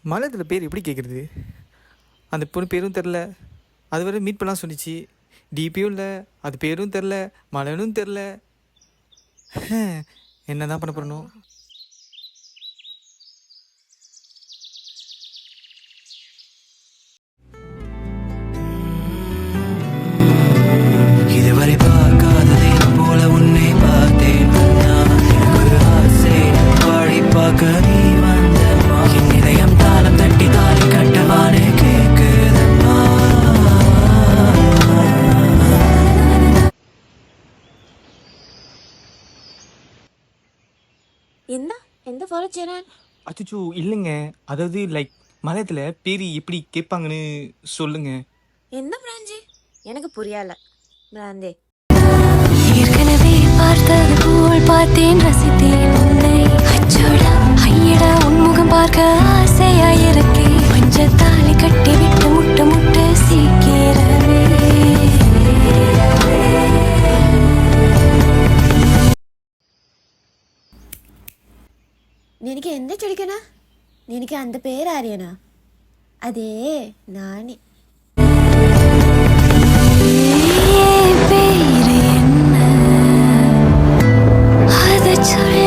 மலையத்தில் பேர் எப்படி கேட்குறது? அந்த பொண்ணு பேரும் தெரில. அது வரை மீட் பண்ணலாம் சொன்னிச்சு. டிபியும் இல்லை, அது பேரும் தெரில, மலனும் தெரில. என்ன தான் பண்ண போறணும்? இதுவரை பார்க்காததை போல உன்னை பார்த்தேன். எனக்கு ஒரு ஆசை வாழி பார்க்க நீ வந்தம்மா. என் இதயம் தாளம் தட்டி தாலி கட்டவானே கேக்குதம்மா. எந்த ஃபாலோ செய்கிறேன்? அச்சோ இல்லைங்க, அதாவது லைக் மலையத்தில் பேர் எப்படி கேட்பாங்கன்னு சொல்லுங்க. எந்த பிராஞ்சு? எனக்கு புரியல. பிராந்தே ஏற்கனவே பார்த்தது போல் பார்த்தேன், ரசித்தேன் உன்னை. அச்சோடா ஐயடா உன்முகம் பார்க்க ஆசையாயிருக்கே. பஞ்சத்தாலி கட்டி விட்டு முட்ட முட்ட சீக்கிரமே. നിനക്ക് എന്താ ചോദിക്കണ? നിനക്ക് അന്ത പേരറിയണ? അതേ നാണി. பேரு என்ன அது சொல்ல